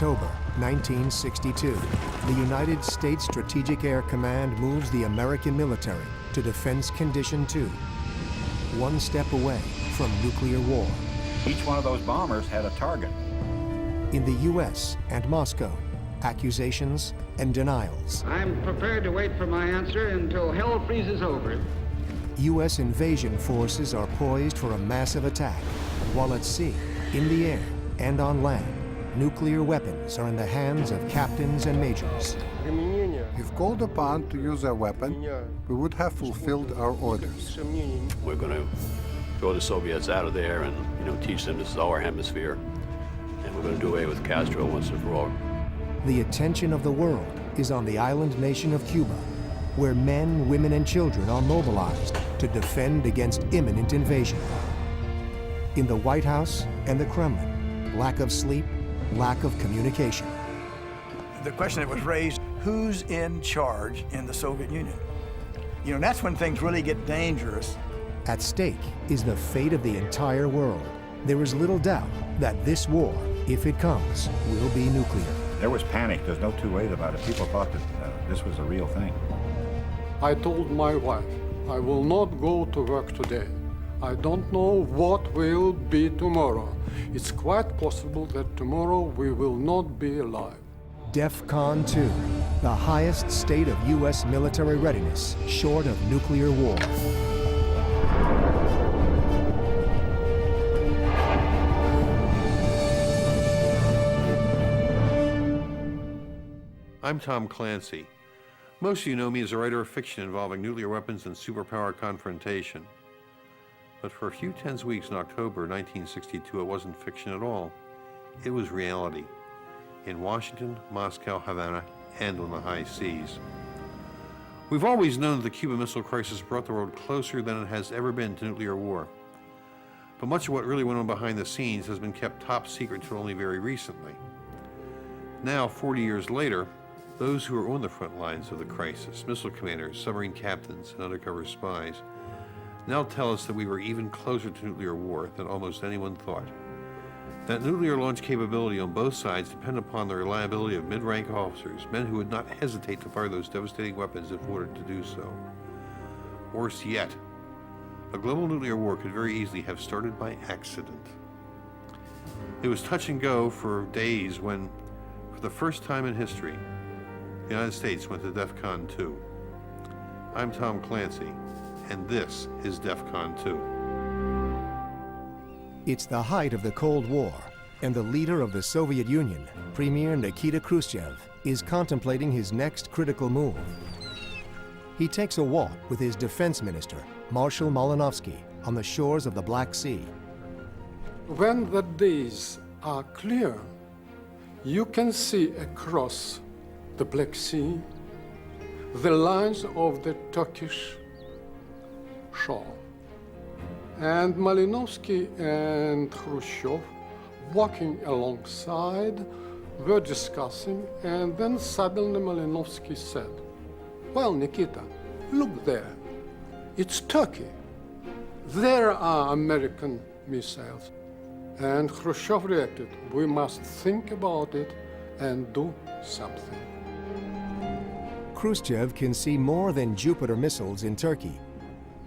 October 1962, the United States Strategic Air Command moves the American military to Defense Condition 2, one step away from nuclear war. Each one of those bombers had a target. In the U.S. and Moscow, accusations and denials. I'm prepared to wait for my answer until hell freezes over. U.S. invasion forces are poised for a massive attack, while at sea, in the air, and on land, nuclear weapons are in the hands of captains and majors. If called upon to use a weapon, we would have fulfilled our orders. We're going to throw the Soviets out of there and, teach them this is our hemisphere. And we're going to do away with Castro once and for all. The attention of the world is on the island nation of Cuba, where men, women, and children are mobilized to defend against imminent invasion. In the White House and the Kremlin, lack of sleep, lack of communication. The question that was raised, who's in charge in the Soviet Union? That's when things really get dangerous. At stake is the fate of the entire world. There is little doubt that this war, if it comes, will be nuclear. There was panic. There's no two ways about it. People thought that this was a real thing. I told my wife, I will not go to work today. I don't know what will be tomorrow. It's quite possible that tomorrow we will not be alive. DEFCON 2, the highest state of U.S. military readiness, short of nuclear war. I'm Tom Clancy. Most of you know me as a writer of fiction involving nuclear weapons and superpower confrontation. But for a few tense weeks in October 1962, it wasn't fiction at all. It was reality. In Washington, Moscow, Havana, and on the high seas. We've always known that the Cuban Missile Crisis brought the world closer than it has ever been to nuclear war. But much of what really went on behind the scenes has been kept top secret until only very recently. Now, 40 years later, those who are on the front lines of the crisis, missile commanders, submarine captains, and undercover spies, now tell us that we were even closer to nuclear war than almost anyone thought. That nuclear launch capability on both sides depended upon the reliability of mid-rank officers, men who would not hesitate to fire those devastating weapons if ordered to do so. Worse yet, a global nuclear war could very easily have started by accident. It was touch and go for days when, for the first time in history, the United States went to DEFCON 2. I'm Tom Clancy, and this is DEFCON 2. It's the height of the Cold War, and the leader of the Soviet Union, Premier Nikita Khrushchev, is contemplating his next critical move. He takes a walk with his defense minister, Marshal Malinovsky, on the shores of the Black Sea. When the days are clear, you can see across the Black Sea the lines of the Turkish shore. And Malinovsky and Khrushchev, walking alongside, were discussing, and then suddenly Malinovsky said, "Well, Nikita, look there. It's Turkey. There are American missiles." And Khrushchev reacted, "We must think about it and do something." Khrushchev can see more than Jupiter missiles in Turkey.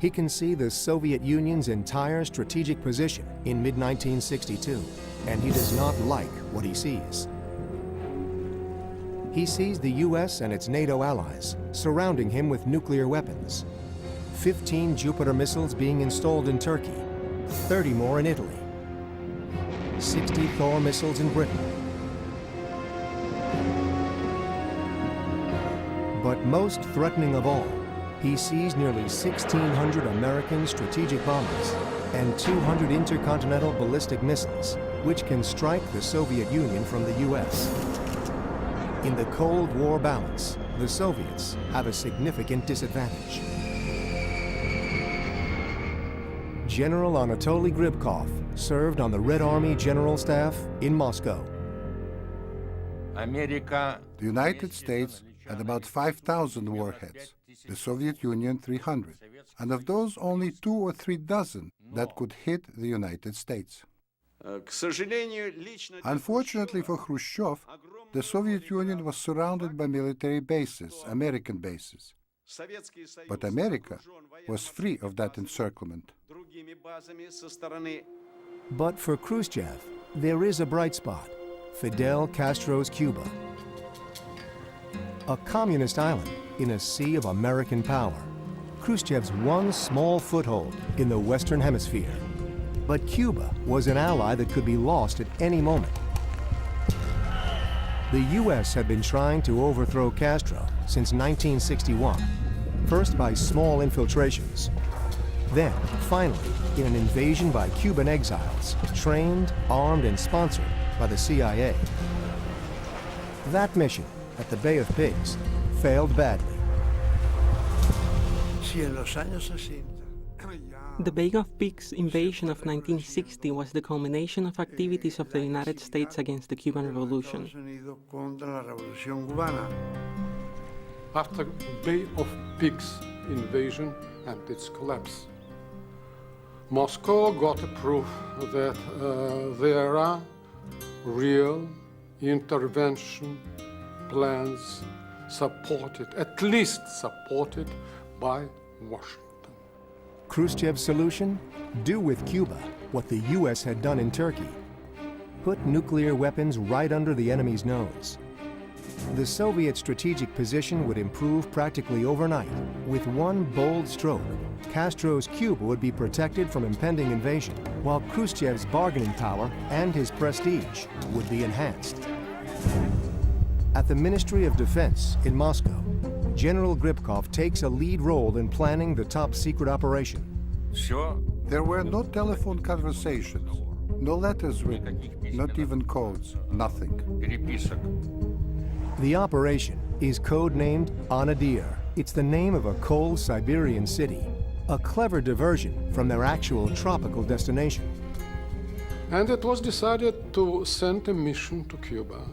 He can see the Soviet Union's entire strategic position in mid-1962, and he does not like what he sees. He sees the U.S. and its NATO allies surrounding him with nuclear weapons. 15 Jupiter missiles being installed in Turkey, 30 more in Italy, 60 Thor missiles in Britain. But most threatening of all, he sees nearly 1,600 American strategic bombers and 200 intercontinental ballistic missiles, which can strike the Soviet Union from the U.S. In the Cold War balance, the Soviets have a significant disadvantage. General Anatoly Gribkov served on the Red Army General Staff in Moscow. The United States had about 5,000 warheads, the Soviet Union 300, and of those only 2 or 3 dozen that could hit the United States. Unfortunately for Khrushchev, the Soviet Union was surrounded by military bases, American bases. But America was free of that encirclement. But for Khrushchev, there is a bright spot: Fidel Castro's Cuba. A communist island in a sea of American power. Khrushchev's one small foothold in the Western Hemisphere. But Cuba was an ally that could be lost at any moment. The U.S. had been trying to overthrow Castro since 1961, first by small infiltrations, then, finally, in an invasion by Cuban exiles, trained, armed, and sponsored by the CIA. That mission, at the Bay of Pigs, failed badly. The Bay of Pigs invasion of 1960 was the culmination of activities of the United States against the Cuban Revolution. After Bay of Pigs invasion and its collapse, Moscow got a proof that there are real intervention plans supported, at least supported, by Washington. Khrushchev's solution? Do with Cuba what the U.S. had done in Turkey. Put nuclear weapons right under the enemy's nose. The Soviet strategic position would improve practically overnight. With one bold stroke, Castro's Cuba would be protected from impending invasion, while Khrushchev's bargaining power and his prestige would be enhanced. At the Ministry of Defense in Moscow, General Gribkov takes a lead role in planning the top-secret operation. There were no telephone conversations, no letters written, not even codes, nothing. The operation is codenamed Anadir. It's the name of a cold Siberian city, a clever diversion from their actual tropical destination. And it was decided to send a mission to Cuba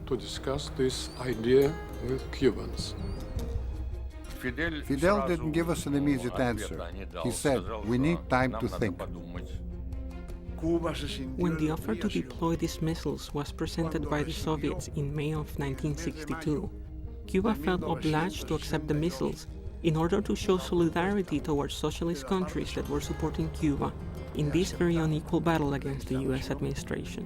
to discuss this idea with Cubans. Fidel didn't give us an immediate answer. He said, we need time to think. When the offer to deploy these missiles was presented by the Soviets in May of 1962, Cuba felt obliged to accept the missiles in order to show solidarity towards socialist countries that were supporting Cuba in this very unequal battle against the U.S. administration.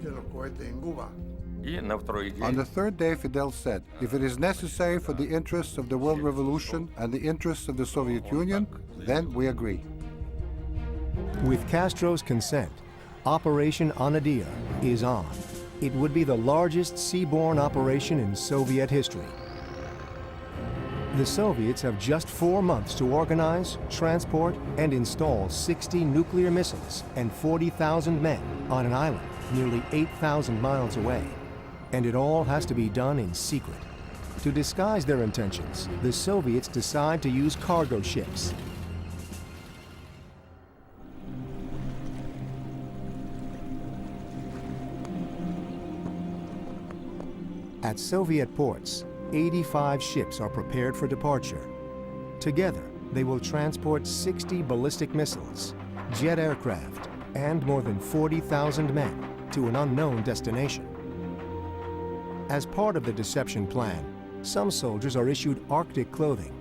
On the third day, Fidel said, if it is necessary for the interests of the world revolution and the interests of the Soviet Union, then we agree. With Castro's consent, Operation Anadir is on. It would be the largest seaborne operation in Soviet history. The Soviets have just 4 months to organize, transport, and install 60 nuclear missiles and 40,000 men on an island nearly 8,000 miles away. And it all has to be done in secret. To disguise their intentions, the Soviets decide to use cargo ships. At Soviet ports, 85 ships are prepared for departure. Together, they will transport 60 ballistic missiles, jet aircraft, and more than 40,000 men to an unknown destination. As part of the deception plan, some soldiers are issued Arctic clothing.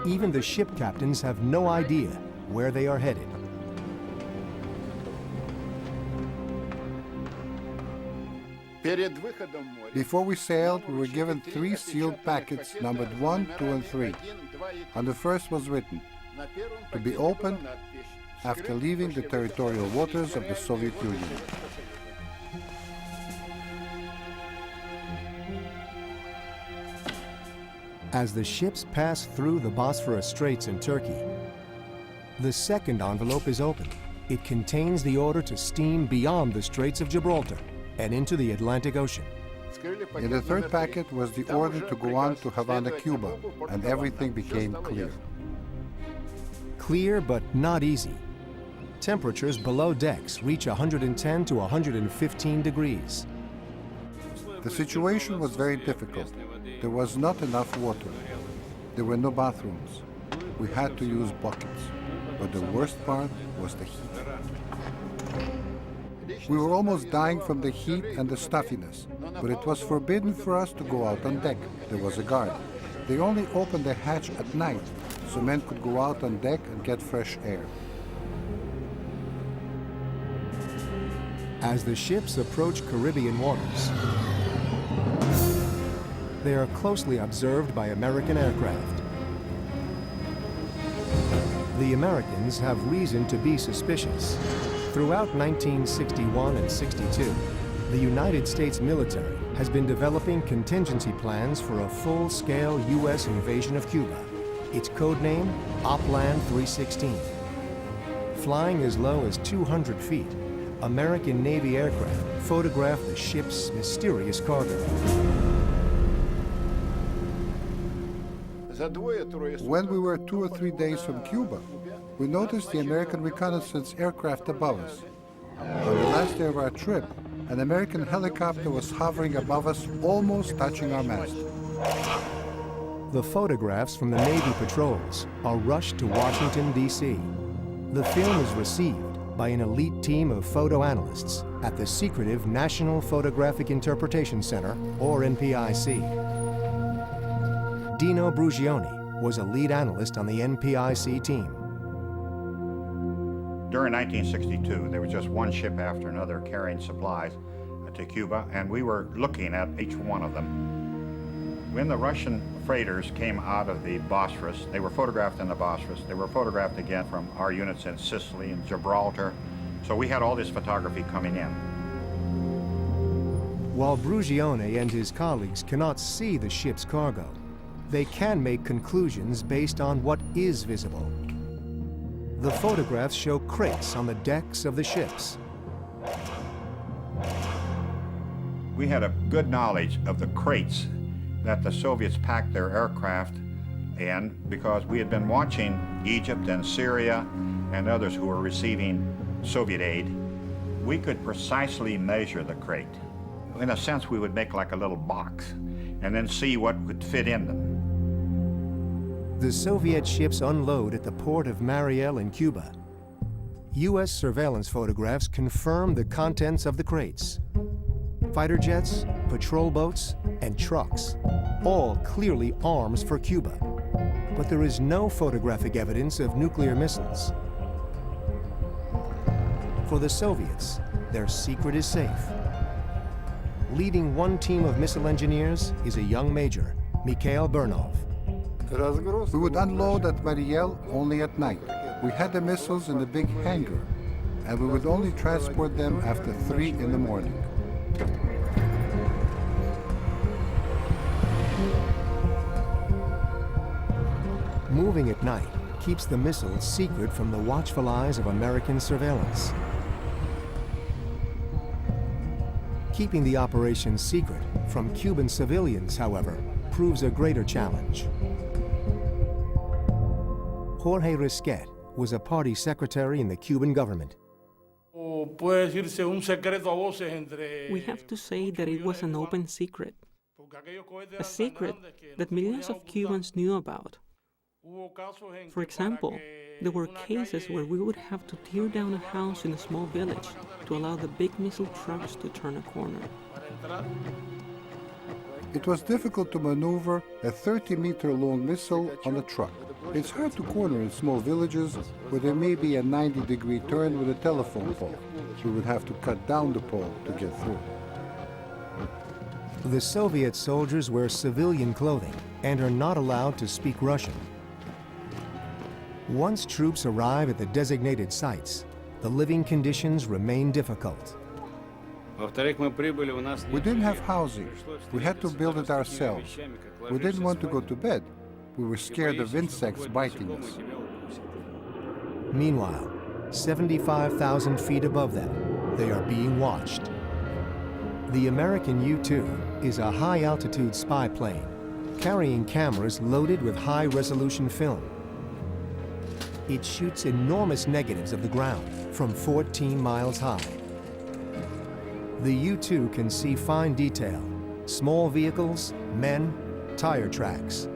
Even the ship captains have no idea where they are headed. Before we sailed, we were given 3 sealed packets numbered 1, 2, and 3. On the first was written, to be opened after leaving the territorial waters of the Soviet Union. As the ships pass through the Bosphorus Straits in Turkey, the second envelope is opened. It contains the order to steam beyond the Straits of Gibraltar and into the Atlantic Ocean. In the third packet was the order to go on to Havana, Cuba, and everything became clear. Clear, but not easy. Temperatures below decks reach 110 to 115 degrees. The situation was very difficult. There was not enough water. There were no bathrooms. We had to use buckets. But the worst part was the heat. We were almost dying from the heat and the stuffiness, but it was forbidden for us to go out on deck. There was a guard. They only opened the hatch at night, so men could go out on deck and get fresh air. As the ships approach Caribbean waters, they are closely observed by American aircraft. The Americans have reason to be suspicious. Throughout 1961 and 62, the United States military has been developing contingency plans for a full-scale U.S. invasion of Cuba. Its code name, Opland 316. Flying as low as 200 feet, American Navy aircraft photographed the ship's mysterious cargo. When we were 2 or 3 days from Cuba, we noticed the American reconnaissance aircraft above us. On the last day of our trip, an American helicopter was hovering above us, almost touching our mast. The photographs from the Navy patrols are rushed to Washington, D.C. The film is received by an elite team of photo analysts at the secretive National Photographic Interpretation Center, or NPIC. Dino Brugioni was a lead analyst on the NPIC team. During 1962, there was just one ship after another carrying supplies to Cuba, and we were looking at each one of them. When the Russian freighters came out of the Bosphorus, they were photographed in the Bosphorus. They were photographed again from our units in Sicily and Gibraltar. So we had all this photography coming in. While Brugione and his colleagues cannot see the ship's cargo, they can make conclusions based on what is visible. The photographs show crates on the decks of the ships. We had a good knowledge of the crates that the Soviets packed their aircraft in because we had been watching Egypt and Syria and others who were receiving Soviet aid. We could precisely measure the crate. In a sense, we would make like a little box and then see what would fit in them. The Soviet ships unload at the port of Mariel in Cuba. U.S. surveillance photographs confirm the contents of the crates. Fighter jets, patrol boats, and trucks, all clearly arms for Cuba. But there is no photographic evidence of nuclear missiles. For the Soviets, their secret is safe. Leading one team of missile engineers is a young major, Mikhail Bernov. We would unload at Mariel only at night. We had the missiles in the big hangar, and we would only transport them after 3 in the morning. Moving at night keeps the missiles secret from the watchful eyes of American surveillance. Keeping the operation secret from Cuban civilians, however, proves a greater challenge. Jorge Risquet was a party secretary in the Cuban government. We have to say that it was an open secret. A secret that millions of Cubans knew about. For example, there were cases where we would have to tear down a house in a small village to allow the big missile trucks to turn a corner. It was difficult to maneuver a 30-meter-long missile on a truck. It's hard to corner in small villages where there may be a 90-degree turn with a telephone pole. We would have to cut down the pole to get through. The Soviet soldiers wear civilian clothing and are not allowed to speak Russian. Once troops arrive at the designated sites, the living conditions remain difficult. We didn't have housing. We had to build it ourselves. We didn't want to go to bed. We were scared of insects biting us. Meanwhile, 75,000 feet above them, they are being watched. The American U-2 is a high-altitude spy plane, carrying cameras loaded with high-resolution film. It shoots enormous negatives of the ground from 14 miles high. The U-2 can see fine detail, small vehicles, men, tire tracks.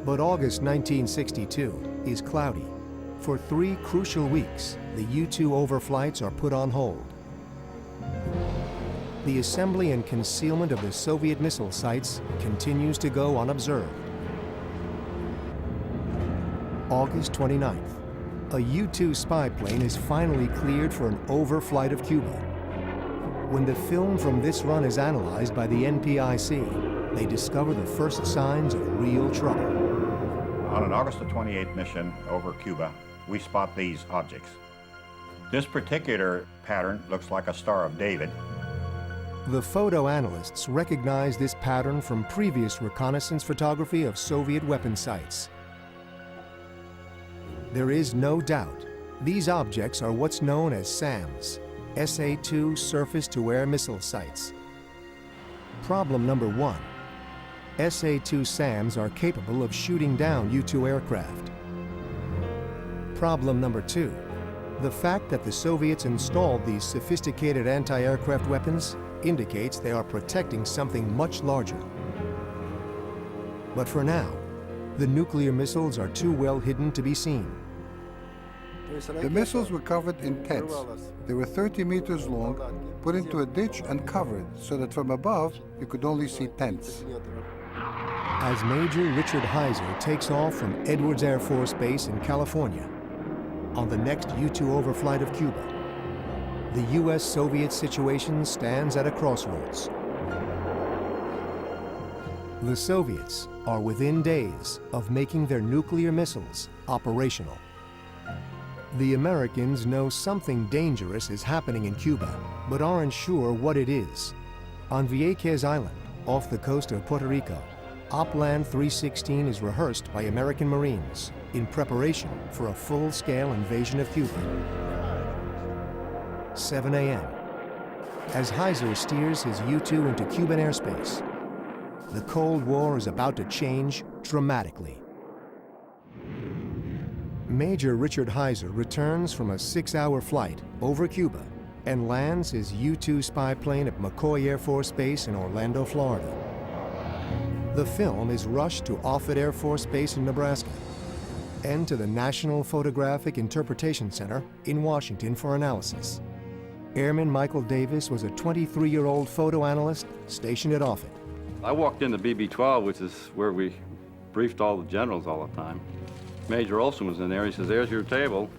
But August 1962 is cloudy. For 3 crucial weeks, the U-2 overflights are put on hold. the assembly and concealment of the Soviet missile sites continues to go unobserved. August 29th, a U-2 spy plane is finally cleared for an overflight of Cuba. When the film from this run is analyzed by the NPIC, they discover the first signs of real trouble. On an August the 28th mission over Cuba, we spot these objects. This particular pattern looks like a Star of David. The photo analysts recognize this pattern from previous reconnaissance photography of Soviet weapon sites. There is no doubt these objects are what's known as SAMs, SA-2 surface-to-air missile sites. Problem number one, SA-2 SAMs are capable of shooting down U-2 aircraft. Problem number two, the fact that the Soviets installed these sophisticated anti-aircraft weapons indicates they are protecting something much larger. But for now, the nuclear missiles are too well hidden to be seen. The missiles were covered in tents. They were 30 meters long, put into a ditch and covered so that from above you could only see tents. As Major Richard Heiser takes off from Edwards Air Force Base in California on the next U-2 overflight of Cuba, the U.S.-Soviet situation stands at a crossroads. The Soviets are within days of making their nuclear missiles operational. The Americans know something dangerous is happening in Cuba, but aren't sure what it is. On Vieques Island, off the coast of Puerto Rico, Opland 316 is rehearsed by American Marines in preparation for a full-scale invasion of Cuba. 7 a.m. As Heiser steers his U-2 into Cuban airspace, the Cold War is about to change dramatically. Major Richard Heiser returns from a 6-hour flight over Cuba and lands his U-2 spy plane at McCoy Air Force Base in Orlando, Florida. The film is rushed to Offutt Air Force Base in Nebraska and to the National Photographic Interpretation Center in Washington for analysis. Airman Michael Davis was a 23-year-old photo analyst stationed at Offutt. I walked into BB-12, which is where we briefed all the generals all the time. Major Olson was in there. He says, "There's your table."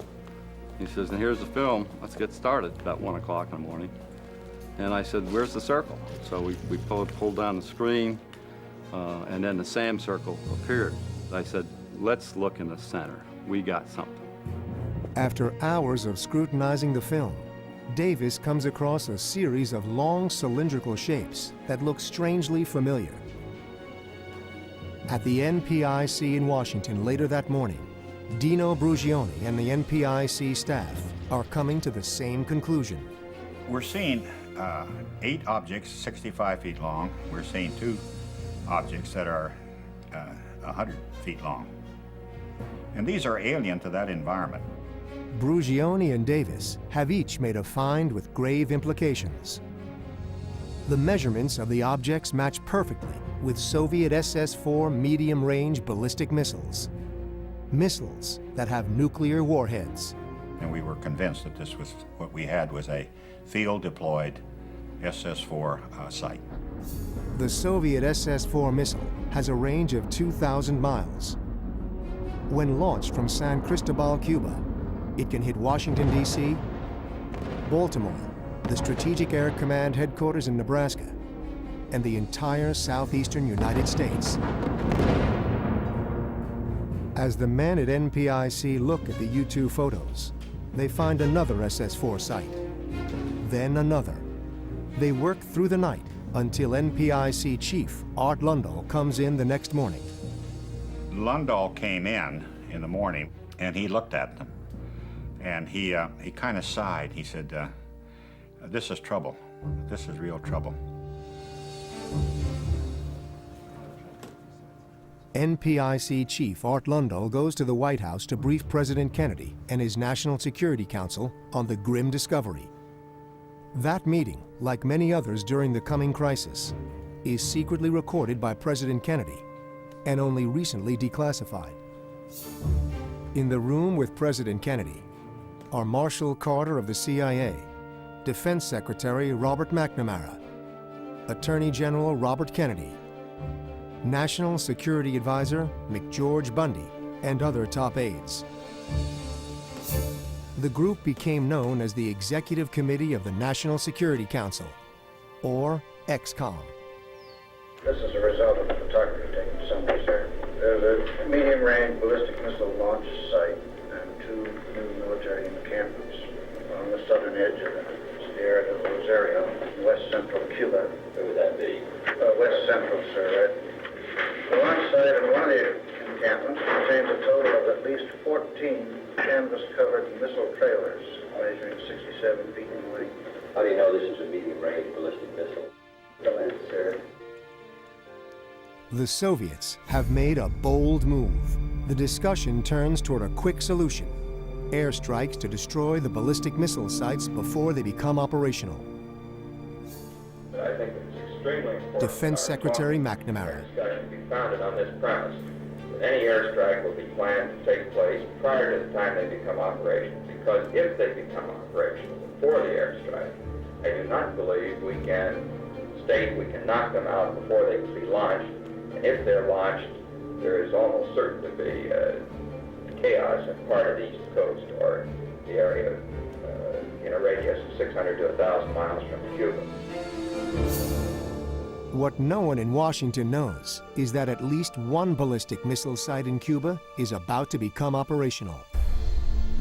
He says, "And here's the film. Let's get started." About 1 o'clock in the morning. And I said, "Where's the circle?" So we pulled down the screen, and then the SAM circle appeared. I said, "Let's look in the center. We got something." After hours of scrutinizing the film, Davis comes across a series of long cylindrical shapes that look strangely familiar. At the NPIC in Washington later that morning, Dino Brugioni and the NPIC staff are coming to the same conclusion. We're seeing 8 objects 65 feet long. We're seeing 2 objects that are 100 feet long. And these are alien to that environment. Brugioni and Davis have each made a find with grave implications. The measurements of the objects match perfectly with Soviet SS-4 medium-range ballistic missiles. Missiles that have nuclear warheads. And we were convinced that this was what we had was a field-deployed SS-4 site. The Soviet SS-4 missile has a range of 2,000 miles. When launched from San Cristobal, Cuba, it can hit Washington, D.C., Baltimore, the Strategic Air Command headquarters in Nebraska, and the entire southeastern United States. As the men at NPIC look at the U-2 photos, they find another SS-4 site, then another. They work through the night until NPIC Chief Art Lundahl comes in the next morning. Lundahl came in the morning, and he looked at them. And he kind of sighed. He said, "This is trouble. This is real trouble." NPIC Chief Art Lundahl goes to the White House to brief President Kennedy and his National Security Council on the grim discovery. That meeting, like many others during the coming crisis, is secretly recorded by President Kennedy and only recently declassified. In the room with President Kennedy are Marshall Carter of the CIA, Defense Secretary Robert McNamara, Attorney General Robert Kennedy, National Security Advisor McGeorge Bundy, and other top aides. The group became known as the Executive Committee of the National Security Council, or ExComm. This is a result of the photography taken Sunday, sir. There's a medium-range ballistic missile launch site and two new military encampments on the southern edge of the Sierra de Rosario, in west-central Cuba. Where would that be? West-central, sir. The launch site of one of the encampments contains a total of at least 14 canvas-covered missile trailers measuring 67 feet in length. How do you know this is a medium-range ballistic missile? Sir. The Soviets have made a bold move. The discussion turns toward a quick solution: airstrikes to destroy the ballistic missile sites before they become operational. I think it's extremely important. Defense Secretary McNamara. Discussion be founded on this premise that any airstrike will be planned to take place prior to the time they become operational. Because if they become operational before the airstrike, I do not believe we can state we can knock them out before they can be launched. And if they're launched, there is almost certain to be chaos in part of the East Coast or the area in a radius of 600 to 1,000 miles from Cuba. What no one in Washington knows is that at least one ballistic missile site in Cuba is about to become operational.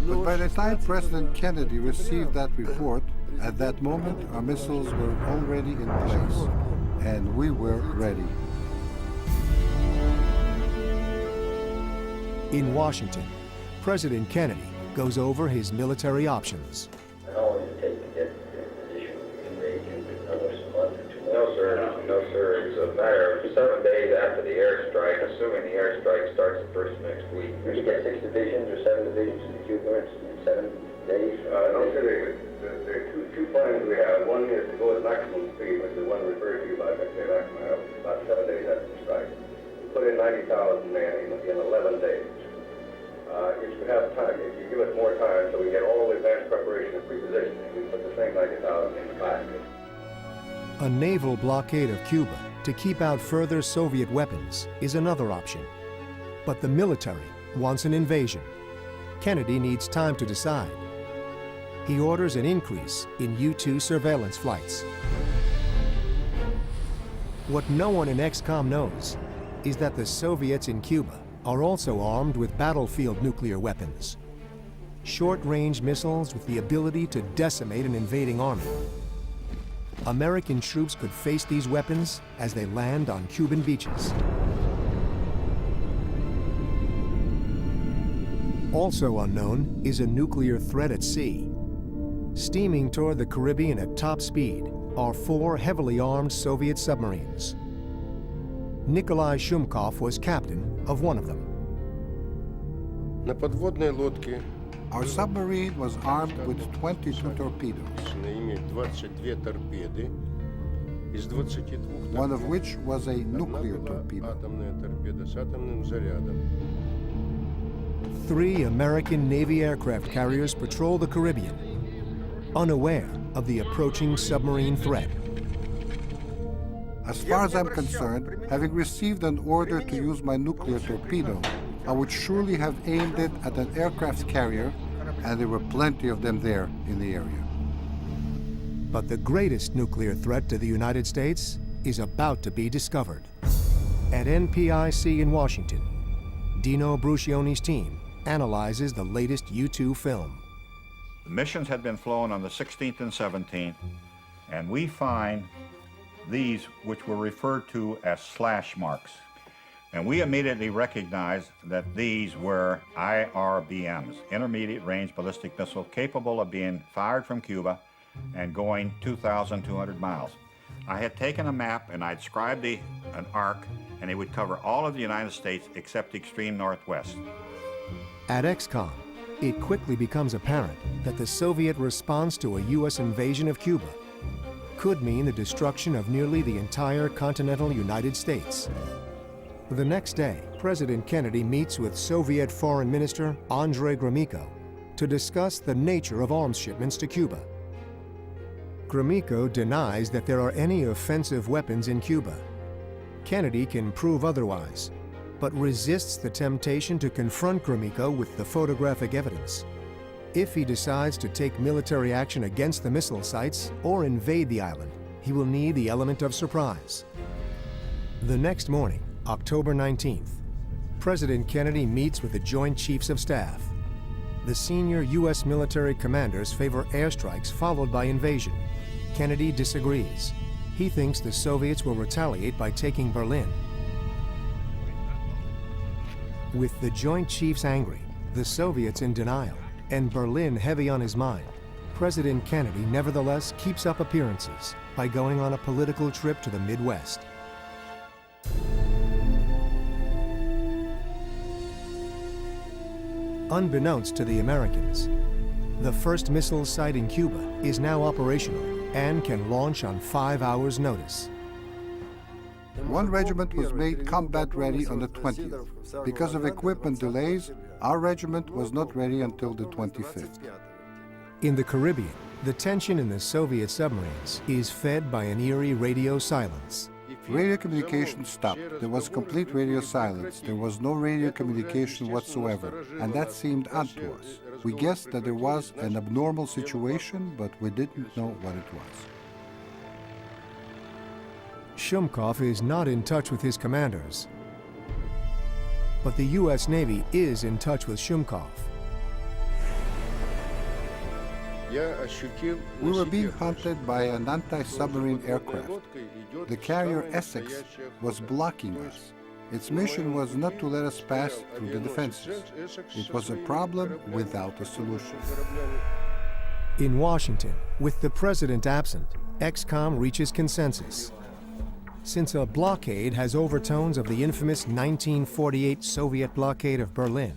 But by the time President Kennedy received that report, at that moment our missiles were already in place, and we were ready. In Washington, President Kennedy goes over his military options. How long does it take to get in position in region? Almost a month or 2 months? No, sir. It's a matter of 7 days after the airstrike, assuming the airstrike starts the first next week. Did you get 6 divisions or 7 divisions in Cuba in 7 days? No, sir. There are two plans we have. One is to go at maximum speed, which is the one referred to by Secretary McNamara, about 7 days after the strike. We put in 90,000 men in 11 days. If you have time, if you give us more time so we get all the advanced preparation and pre-positioning, we put the same 90,000 in the back. A naval blockade of Cuba to keep out further Soviet weapons is another option. But the military wants an invasion. Kennedy needs time to decide. He orders an increase in U-2 surveillance flights. What no one in ExComm knows is that the Soviets in Cuba are also armed with battlefield nuclear weapons. Short-range missiles with the ability to decimate an invading army. American troops could face these weapons as they land on Cuban beaches. Also unknown is a nuclear threat at sea. Steaming toward the Caribbean at top speed are 4 heavily armed Soviet submarines. Nikolai Shumkov was captain of one of them. Our submarine was armed with 22 torpedoes, one of which was a nuclear torpedo. 3 American Navy aircraft carriers patrol the Caribbean, unaware of the approaching submarine threat. As far as I'm concerned, having received an order to use my nuclear torpedo, I would surely have aimed it at an aircraft carrier, and there were plenty of them there in the area. But the greatest nuclear threat to the United States is about to be discovered. At NPIC in Washington, Dino Bruscione's team analyzes the latest U-2 film. The missions had been flown on the 16th and 17th, and we find these which were referred to as slash marks. And we immediately recognized that these were IRBMs, intermediate range ballistic missile, capable of being fired from Cuba and going 2,200 miles. I had taken a map and I'd scribed an arc, and it would cover all of the United States except the extreme northwest. At ExComm, it quickly becomes apparent that the Soviet response to a U.S. invasion of Cuba could mean the destruction of nearly the entire continental United States. The next day, President Kennedy meets with Soviet Foreign Minister Andrei Gromyko to discuss the nature of arms shipments to Cuba. Gromyko denies that there are any offensive weapons in Cuba. Kennedy can prove otherwise, but resists the temptation to confront Gromyko with the photographic evidence. If he decides to take military action against the missile sites or invade the island, he will need the element of surprise. The next morning, October 19th, President Kennedy meets with the Joint Chiefs of Staff. The senior U.S. military commanders favor airstrikes followed by invasion. Kennedy disagrees. He thinks the Soviets will retaliate by taking Berlin. With the Joint Chiefs angry, the Soviets in denial, and Berlin heavy on his mind, President Kennedy nevertheless keeps up appearances by going on a political trip to the Midwest. Unbeknownst to the Americans, the first missile site in Cuba is now operational and can launch on 5 hours' notice. One regiment was made combat ready on the 20th. Because of equipment delays, our regiment was not ready until the 25th. In the Caribbean, the tension in the Soviet submarines is fed by an eerie radio silence. Radio communication stopped. There was complete radio silence. There was no radio communication whatsoever, and that seemed odd to us. We guessed that there was an abnormal situation, but we didn't know what it was. Shumkov is not in touch with his commanders, but the U.S. Navy is in touch with Shumkov. We were being hunted by an anti-submarine aircraft. The carrier Essex was blocking us. Its mission was not to let us pass through the defenses. It was a problem without a solution. In Washington, with the president absent, ExComm reaches consensus. Since a blockade has overtones of the infamous 1948 Soviet blockade of Berlin,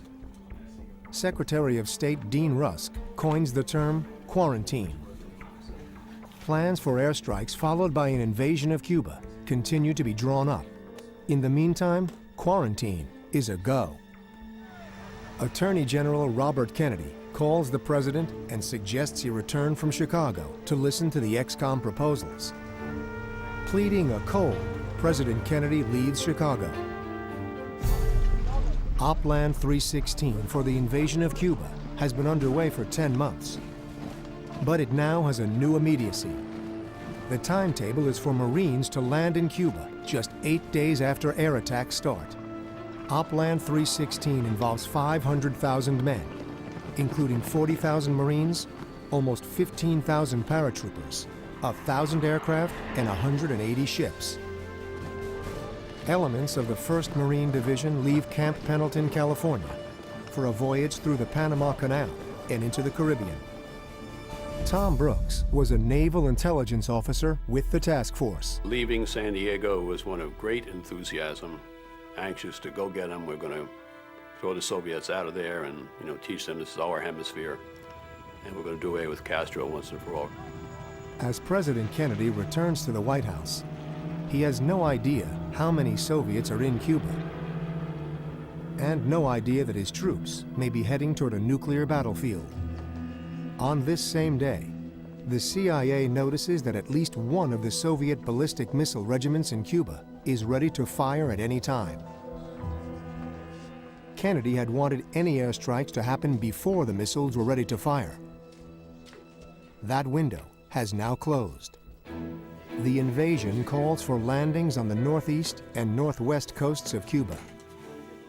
Secretary of State Dean Rusk coins the term quarantine. Plans for airstrikes followed by an invasion of Cuba continue to be drawn up. In the meantime, quarantine is a go. Attorney General Robert Kennedy calls the president and suggests he return from Chicago to listen to the ExComm proposals. Pleading a cold, President Kennedy leaves Chicago. Oplan 316 for the invasion of Cuba has been underway for 10 months. But it now has a new immediacy. The timetable is for Marines to land in Cuba just 8 days after air attacks start. Oplan 316 involves 500,000 men, including 40,000 Marines, almost 15,000 paratroopers, 1,000 aircraft, and 180 ships. Elements of the 1st Marine Division leave Camp Pendleton, California, for a voyage through the Panama Canal and into the Caribbean. Tom Brooks was a naval intelligence officer with the task force. Leaving San Diego was one of great enthusiasm, anxious to go get them. We're going to throw the Soviets out of there and, teach them this is our hemisphere, and we're going to do away with Castro once and for all. As President Kennedy returns to the White House, he has no idea how many Soviets are in Cuba, and no idea that his troops may be heading toward a nuclear battlefield. On this same day, the CIA notices that at least one of the Soviet ballistic missile regiments in Cuba is ready to fire at any time. Kennedy had wanted any airstrikes to happen before the missiles were ready to fire. That window has now closed. The invasion calls for landings on the northeast and northwest coasts of Cuba,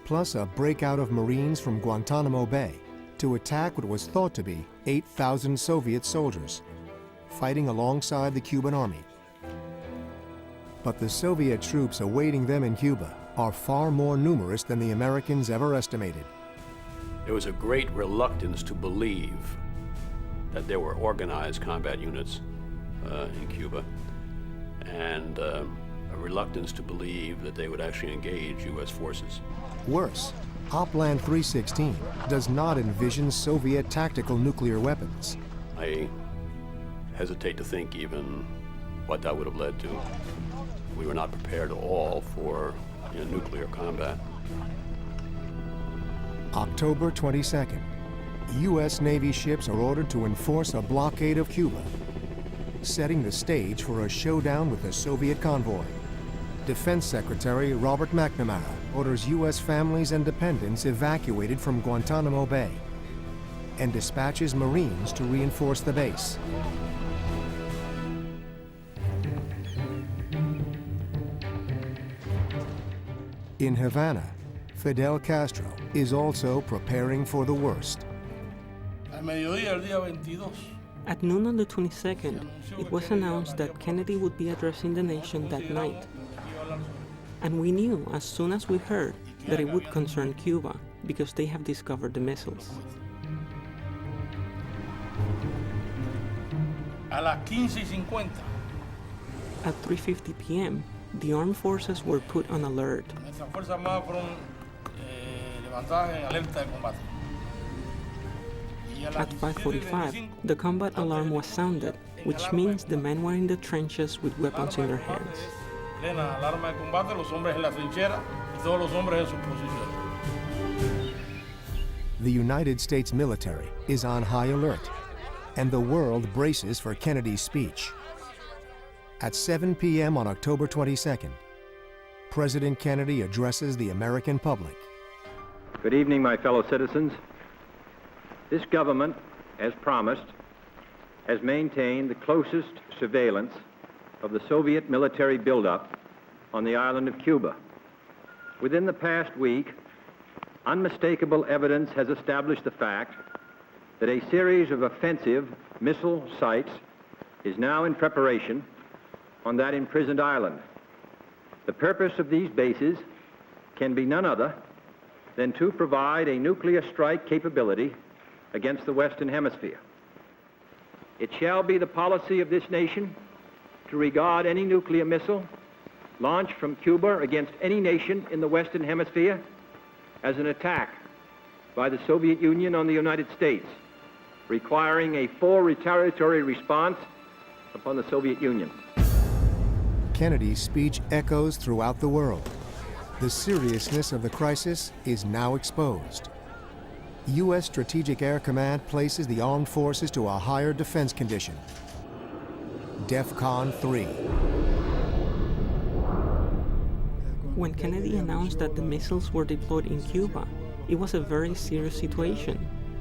plus a breakout of Marines from Guantanamo Bay to attack what was thought to be 8,000 Soviet soldiers, fighting alongside the Cuban army. But the Soviet troops awaiting them in Cuba are far more numerous than the Americans ever estimated. There was a great reluctance to believe that there were organized combat units in Cuba, and a reluctance to believe that they would actually engage U.S. forces. Worse, Oplan 316 does not envision Soviet tactical nuclear weapons. I hesitate to think even what that would have led to. We were not prepared at all for nuclear combat. October 22nd, U.S. Navy ships are ordered to enforce a blockade of Cuba. setting the stage for a showdown with the Soviet convoy. Defense Secretary Robert McNamara orders U.S. families and dependents evacuated from Guantanamo Bay and dispatches Marines to reinforce the base. In Havana, Fidel Castro is also preparing for the worst. At noon on the 22nd, it was announced that Kennedy would be addressing the nation that night. And we knew as soon as we heard that it would concern Cuba because they have discovered the missiles. At 3:50 p.m., the armed forces were put on alert. At 5:45, the combat alarm was sounded, which means the men were in the trenches with weapons in their hands. The United States military is on high alert, and the world braces for Kennedy's speech. At 7 p.m. on October 22nd, President Kennedy addresses the American public. Good evening, my fellow citizens. This government, as promised, has maintained the closest surveillance of the Soviet military buildup on the island of Cuba. Within the past week, unmistakable evidence has established the fact that a series of offensive missile sites is now in preparation on that imprisoned island. The purpose of these bases can be none other than to provide a nuclear strike capability against the Western Hemisphere. It shall be the policy of this nation to regard any nuclear missile launched from Cuba against any nation in the Western Hemisphere as an attack by the Soviet Union on the United States, requiring a full retaliatory response upon the Soviet Union. Kennedy's speech echoes throughout the world. The seriousness of the crisis is now exposed. U.S. Strategic Air Command places the armed forces to a higher defense condition. DEFCON 3. When Kennedy announced that the missiles were deployed in Cuba, it was a very serious situation,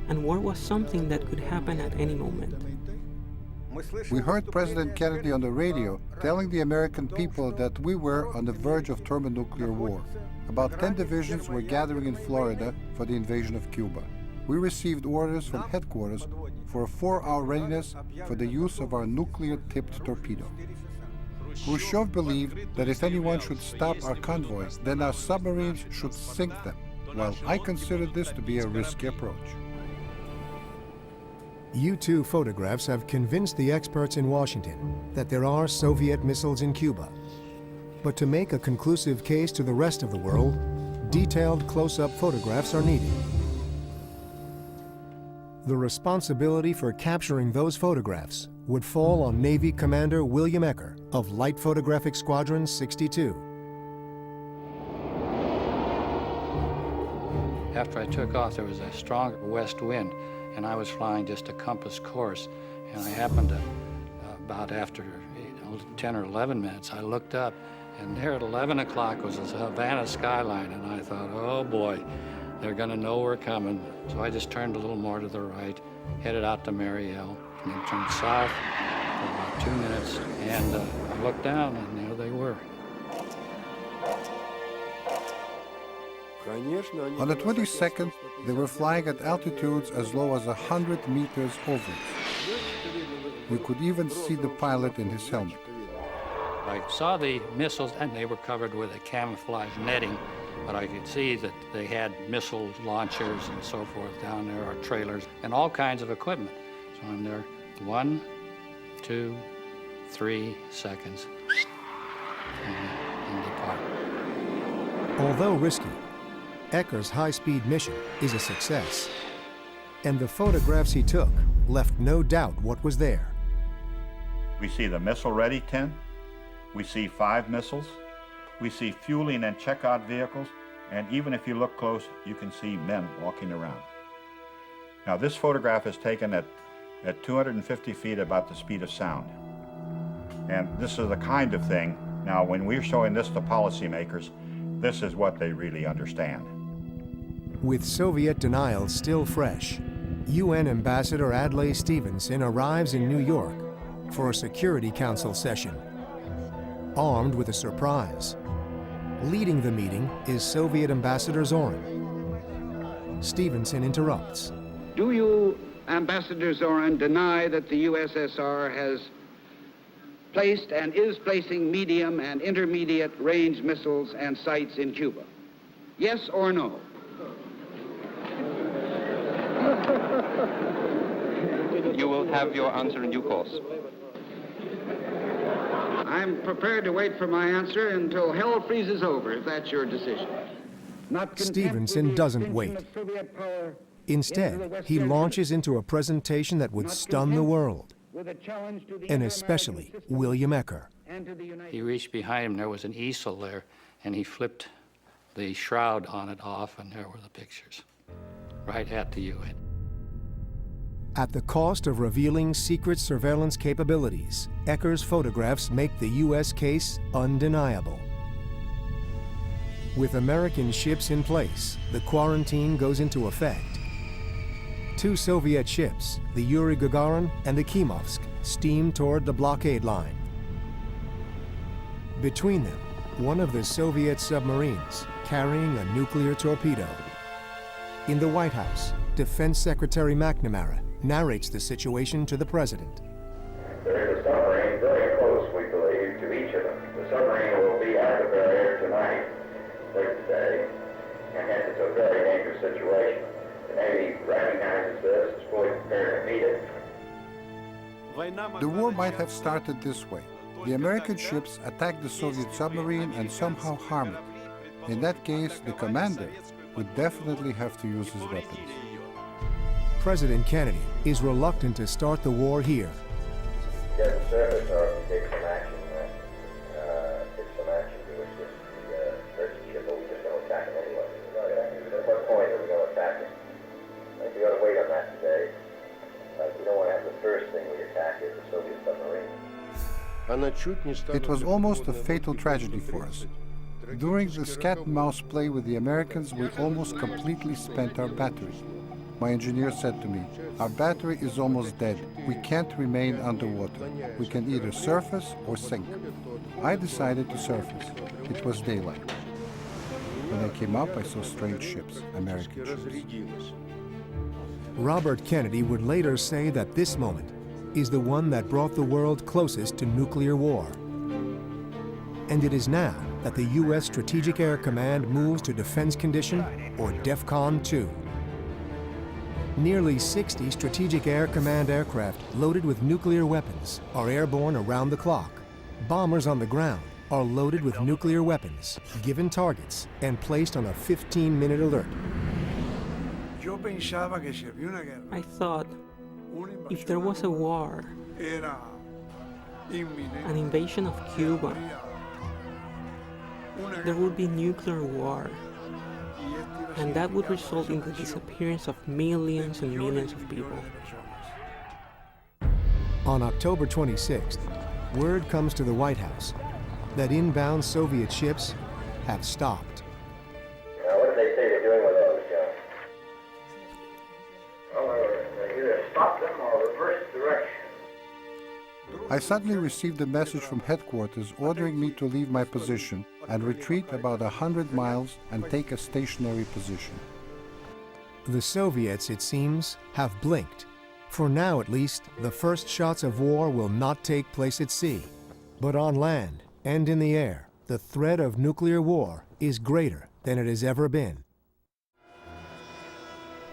and war was something that could happen at any moment. We heard President Kennedy on the radio telling the American people that we were on the verge of thermonuclear war. About 10 divisions were gathering in Florida for the invasion of Cuba. We received orders from headquarters for a 4-hour readiness for the use of our nuclear-tipped torpedo. Khrushchev believed that if anyone should stop our convoys, then our submarines should sink them, while I considered this to be a risky approach. U-2 photographs have convinced the experts in Washington that there are Soviet missiles in Cuba. But to make a conclusive case to the rest of the world, detailed close-up photographs are needed. The responsibility for capturing those photographs would fall on Navy Commander William Ecker of Light Photographic Squadron 62. After I took off, there was a strong west wind, and I was flying just a compass course, and I happened to, about after 10 or 11 minutes, I looked up, and there at 11 o'clock was the Havana skyline, and I thought, oh boy, they're gonna know we're coming. So I just turned a little more to the right, headed out to Mariel, and then turned south for about 2 minutes, and I looked down, and there they were. On the 22nd, they were flying at altitudes as low as 100 meters over us. We could even see the pilot in his helmet. I saw the missiles, and they were covered with a camouflage netting, but I could see that they had missile launchers and so forth down there, or trailers, and all kinds of equipment. So I'm there, 1, 2, 3 seconds, and depart. Although risky, Ecker's high-speed mission is a success, and the photographs he took left no doubt what was there. We see the missile-ready tin. We see 5 missiles. We see fueling and checkout vehicles, and even if you look close, you can see men walking around. Now, this photograph is taken at 250 feet, about the speed of sound. And this is the kind of thing, now when we're showing this to policymakers, this is what they really understand. With Soviet denial still fresh, UN Ambassador Adlai Stevenson arrives in New York for a Security Council session, armed with a surprise. Leading the meeting is Soviet Ambassador Zorin. Stevenson interrupts. Do you, Ambassador Zorin, deny that the USSR has placed and is placing medium and intermediate range missiles and sights in Cuba? Yes or no? You will have your answer in due course. I'm prepared to wait for my answer until hell freezes over, if that's your decision. Stevenson doesn't wait. Instead, he launches into a presentation that would stun the world, and especially William Ecker. He reached behind him, there was an easel there, and he flipped the shroud on it off, and there were the pictures, right at the UN. At the cost of revealing secret surveillance capabilities, Ecker's photographs make the U.S. case undeniable. With American ships in place, the quarantine goes into effect. 2 Soviet ships, the Yuri Gagarin and the Kimovsk, steam toward the blockade line. Between them, one of the Soviet submarines carrying a nuclear torpedo. In the White House, Defense Secretary McNamara narrates the situation to the president. There is a submarine very close, we believe, to each of them. The submarine will be at the barrier tonight, late today, and hence it's a very dangerous situation. The Navy recognizes this, is fully prepared to meet it. The war might have started this way. The American ships attacked the Soviet submarine and somehow harm it. In that case, the commander would definitely have to use his weapons. President Kennedy is reluctant to start the war here. Get the surface or if you take some action to assist the merchant ship, but we just don't attack them anyway. At what point are we going to attack them? I think we ought to wait on that today. We don't want to have the first thing we attack is the Soviet submarine. It was almost a fatal tragedy for us. During this cat-and-mouse play with the Americans, we almost completely spent our battery. My engineer said to me, "Our battery is almost dead. We can't remain underwater. We can either surface or sink." I decided to surface. It was daylight. When I came up, I saw strange ships, American ships. Robert Kennedy would later say that this moment is the one that brought the world closest to nuclear war. And it is now that the U.S. Strategic Air Command moves to defense condition, or DEFCON 2. Nearly 60 Strategic Air Command aircraft loaded with nuclear weapons are airborne around the clock. Bombers on the ground are loaded with nuclear weapons, given targets, and placed on a 15-minute alert. I thought, if there was a war, an invasion of Cuba, there would be nuclear war, and that would result in the disappearance of millions and millions of people. On October 26th, word comes to the White House that inbound Soviet ships have stopped. Now, what did they say they're doing with those, John? Well, they either stop them or reverse direction. I suddenly received a message from headquarters ordering me to leave my position and retreat about 100 miles and take a stationary position. The Soviets, it seems, have blinked. For now, at least, the first shots of war will not take place at sea. But on land and in the air, the threat of nuclear war is greater than it has ever been.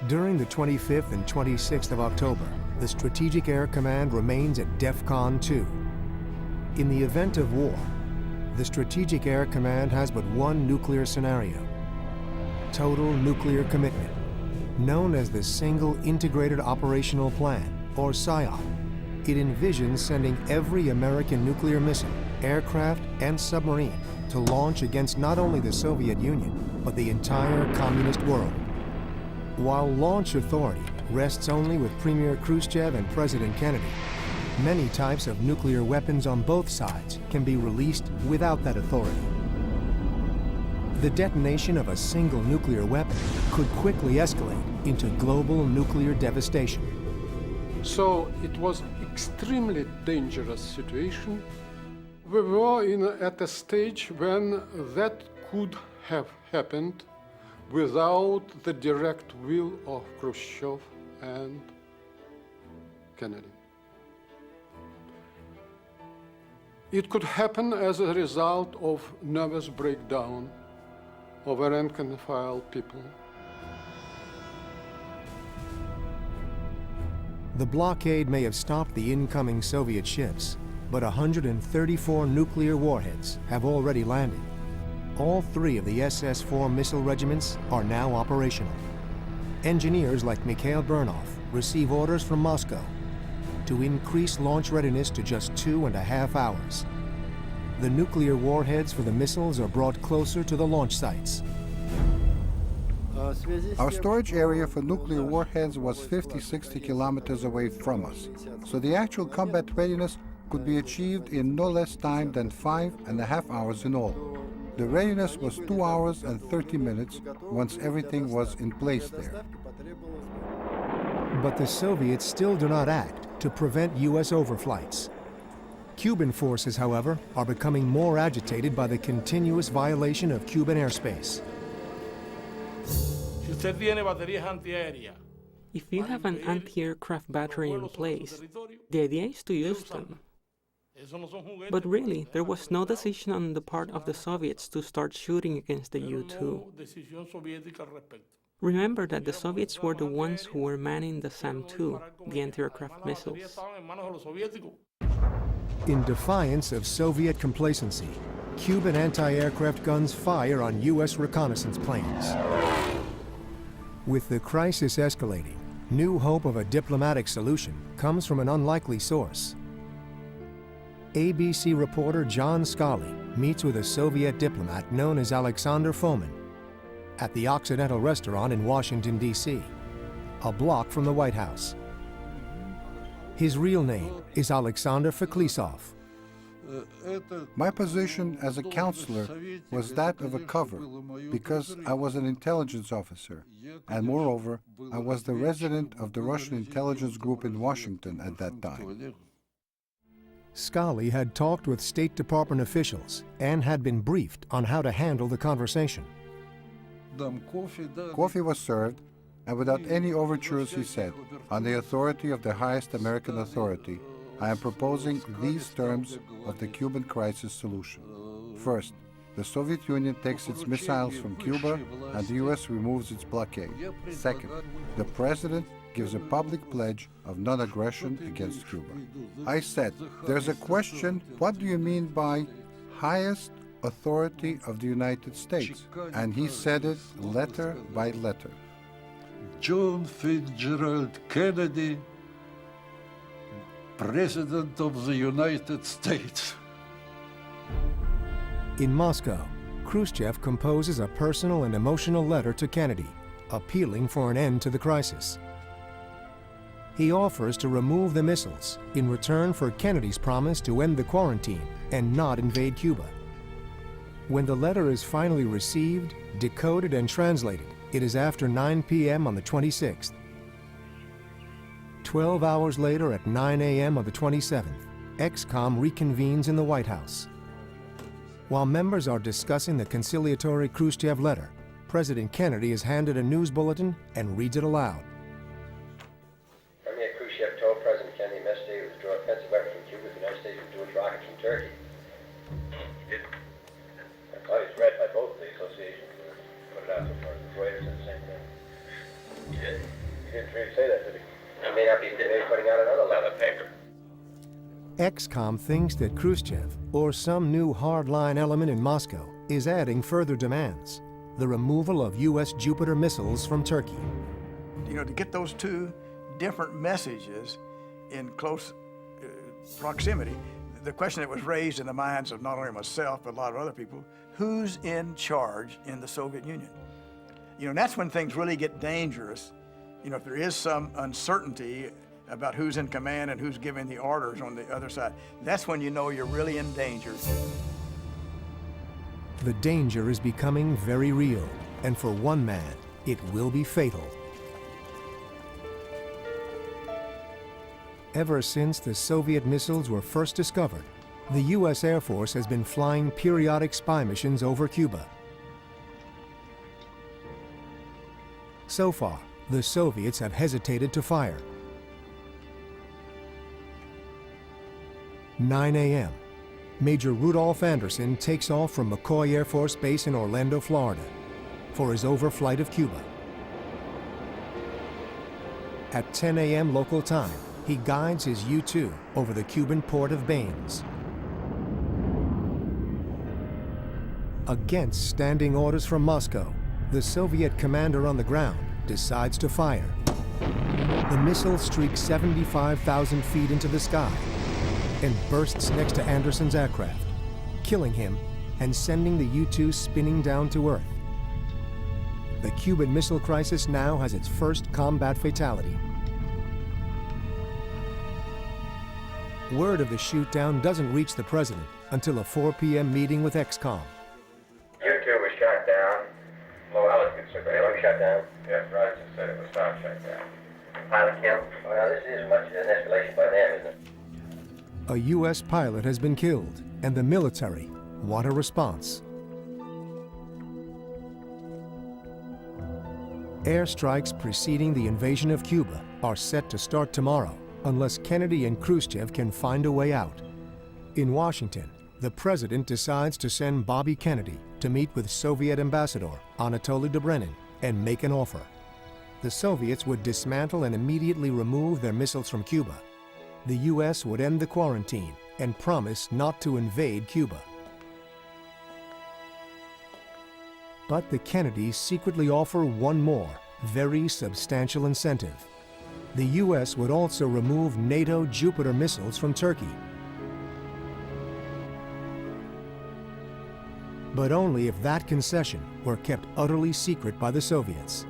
During the 25th and 26th of October, the Strategic Air Command remains at DEFCON 2. In the event of war, the Strategic Air Command has but one nuclear scenario: total nuclear commitment, known as the Single Integrated Operational Plan, or SIOP. It envisions sending every American nuclear missile, aircraft, and submarine to launch against not only the Soviet Union, but the entire communist world. While launch authority rests only with Premier Khrushchev and President Kennedy, Many types of nuclear weapons on both sides can be released without that authority. The detonation of a single nuclear weapon could quickly escalate into global nuclear devastation. So it was extremely dangerous situation. We were at a stage when that could have happened without the direct will of Khrushchev and Kennedy. It could happen as a result of nervous breakdown of a rank-and-file people. The blockade may have stopped the incoming Soviet ships, but 134 nuclear warheads have already landed. All 3 of the SS-4 missile regiments are now operational. Engineers like Mikhail Bernov receive orders from Moscow to increase launch readiness to just 2.5 hours. The nuclear warheads for the missiles are brought closer to the launch sites. Our storage area for nuclear warheads was 50-60 kilometers away from us, so the actual combat readiness could be achieved in no less time than 5.5 hours in all. The readiness was 2 hours and 30 minutes once everything was in place there. But the Soviets still do not act to prevent U.S. overflights. Cuban forces, however, are becoming more agitated by the continuous violation of Cuban airspace. If you have an anti-aircraft battery in place, the idea is to use them. But really, there was no decision on the part of the Soviets to start shooting against the U-2. Remember that the Soviets were the ones who were manning the SAM-2, the anti-aircraft missiles. In defiance of Soviet complacency, Cuban anti-aircraft guns fire on U.S. reconnaissance planes. With the crisis escalating, new hope of a diplomatic solution comes from an unlikely source. ABC reporter John Scully meets with a Soviet diplomat known as Alexander Fomin at the Occidental Restaurant in Washington, D.C., a block from the White House. His real name is Alexander Feklisov. My position as a counselor was that of a cover, because I was an intelligence officer, and moreover, I was the resident of the Russian intelligence group in Washington at that time. Scully had talked with State Department officials and had been briefed on how to handle the conversation. Coffee was served, and without any overtures he said, on the authority of the highest American authority, I am proposing these terms of the Cuban crisis solution. First, the Soviet Union takes its missiles from Cuba and the U.S. removes its blockade. Second, the President gives a public pledge of non-aggression against Cuba. I said, there's a question, what do you mean by highest authority of the United States? And he said it letter by letter. John Fitzgerald Kennedy, President of the United States. In Moscow, Khrushchev composes a personal and emotional letter to Kennedy, appealing for an end to the crisis. He offers to remove the missiles in return for Kennedy's promise to end the quarantine and not invade Cuba. When the letter is finally received, decoded, and translated, it is after 9 p.m. on the 26th. 12 hours later at 9 a.m. on the 27th, ExComm reconvenes in the White House. While members are discussing the conciliatory Khrushchev letter, President Kennedy is handed a news bulletin and reads it aloud. Premier Khrushchev told President Kennedy yesterday he would withdraw offensive weapons from Cuba if the United States would do its rockets from Turkey. Well, it's read by both the associations who put it out so far. The Reuters said the same thing. He did? He didn't really say that, did he? He may not be today putting out another paper. ExComm thinks that Khrushchev, or some new hardline element in Moscow, is adding further demands: the removal of U.S. Jupiter missiles from Turkey. You know, to get those two different messages in close proximity, the question that was raised in the minds of not only myself, but a lot of other people, who's in charge in the Soviet Union? You know, and that's when things really get dangerous. You know, if there is some uncertainty about who's in command and who's giving the orders on the other side. That's when you know you're really in danger. The danger is becoming very real, and for one man, it will be fatal. Ever since the Soviet missiles were first discovered, the U.S. Air Force has been flying periodic spy missions over Cuba. So far, the Soviets have hesitated to fire. 9 a.m. Major Rudolph Anderson takes off from McCoy Air Force Base in Orlando, Florida, for his overflight of Cuba. At 10 a.m. local time, he guides his U-2 over the Cuban port of Baines. Against standing orders from Moscow, the Soviet commander on the ground decides to fire. The missile streaks 75,000 feet into the sky and bursts next to Anderson's aircraft, killing him and sending the U-2 spinning down to Earth. The Cuban Missile Crisis now has its first combat fatality. Word of the shoot-down doesn't reach the president until a 4 p.m. meeting with ExCom. U-2 was shot down. Well, it was shot down. Yes, Roger said it was not shot down. Pilot killed? Well, this is much an escalation by them, isn't it? A U.S. pilot has been killed, and the military want a response. Airstrikes preceding the invasion of Cuba are set to start tomorrow, unless Kennedy and Khrushchev can find a way out. In Washington, the president decides to send Bobby Kennedy to meet with Soviet ambassador Anatoly Dobrynin and make an offer. The Soviets would dismantle and immediately remove their missiles from Cuba. The U.S. would end the quarantine and promise not to invade Cuba. But the Kennedys secretly offer one more, very substantial incentive. The U.S. would also remove NATO Jupiter missiles from Turkey. But only if that concession were kept utterly secret by the Soviets.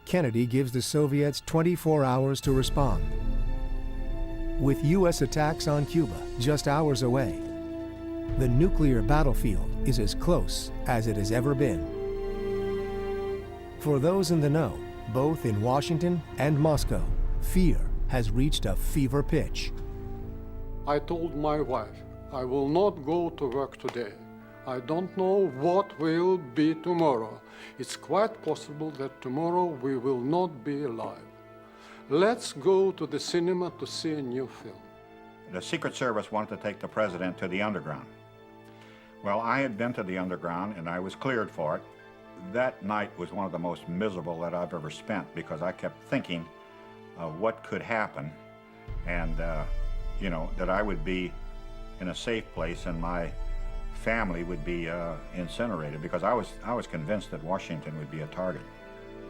Kennedy gives the Soviets 24 hours to respond. With U.S. attacks on Cuba just hours away, the nuclear battlefield is as close as it has ever been. For those in the know, both in Washington and Moscow, fear has reached a fever pitch. I told my wife, I will not go to work today. I don't know what will be tomorrow. It's quite possible that tomorrow we will not be alive. Let's go to the cinema to see a new film. The Secret Service wanted to take the president to the underground. Well, I had been to the underground and I was cleared for it. That night was one of the most miserable that I've ever spent because I kept thinking of what could happen and, you know, that I would be in a safe place and my family would be incinerated because I was convinced that Washington would be a target.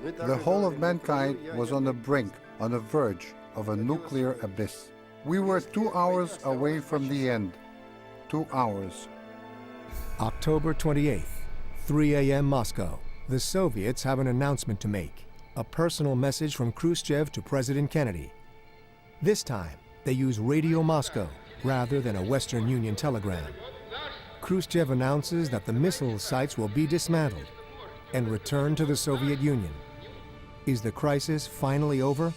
The whole of mankind was on the brink, on the verge of a nuclear abyss. We were 2 hours away from the end. 2 hours. October 28th, 3 a.m. Moscow. The Soviets have an announcement to make, a personal message from Khrushchev to President Kennedy. This time, they use Radio Moscow rather than a Western Union telegram. Khrushchev announces that the missile sites will be dismantled and returned to the Soviet Union. Is the crisis finally over?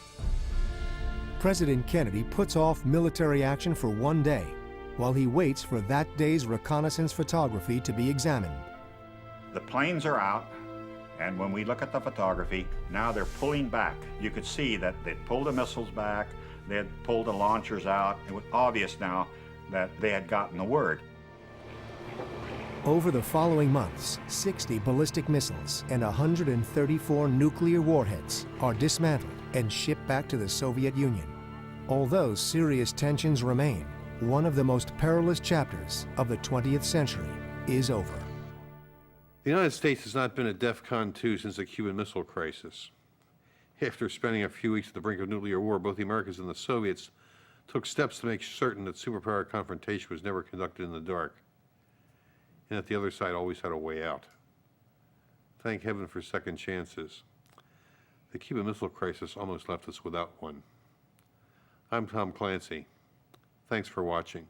President Kennedy puts off military action for one day while he waits for that day's reconnaissance photography to be examined. The planes are out, and when we look at the photography, now they're pulling back. You could see that they'd pulled the missiles back, they had pulled the launchers out. It was obvious now that they had gotten the word. Over the following months, 60 ballistic missiles and 134 nuclear warheads are dismantled and shipped back to the Soviet Union. Although serious tensions remain, one of the most perilous chapters of the 20th century is over. The United States has not been at DEFCON 2 since the Cuban Missile Crisis. After spending a few weeks at the brink of nuclear war, both the Americans and the Soviets took steps to make certain that superpower confrontation was never conducted in the dark, and that the other side always had a way out. Thank heaven for second chances. The Cuban Missile Crisis almost left us without one. I'm Tom Clancy. Thanks for watching.